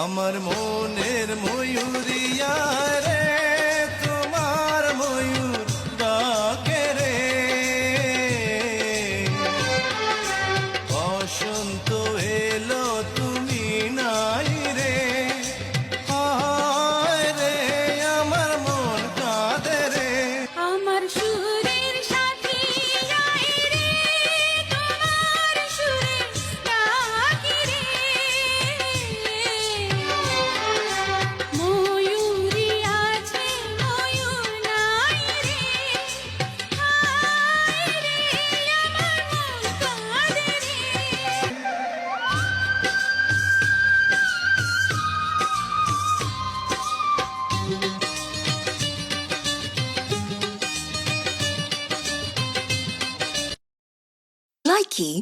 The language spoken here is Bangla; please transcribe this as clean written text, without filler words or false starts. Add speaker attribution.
Speaker 1: আমার মনের ময়ূরিয়া রে, তোমার ময়ূর ডাকে রে। বসন্ত এলো তুমি নাই রে, হায় রে আমার মন কাঁদে রে।
Speaker 2: আমার সুরের সাথী আয় রে, তোমার সুরে ডাকি রে। ময়ূরী আছে ময়ূর নাই রে, হায় রে আমার মন কাঁদে রে।
Speaker 3: Likey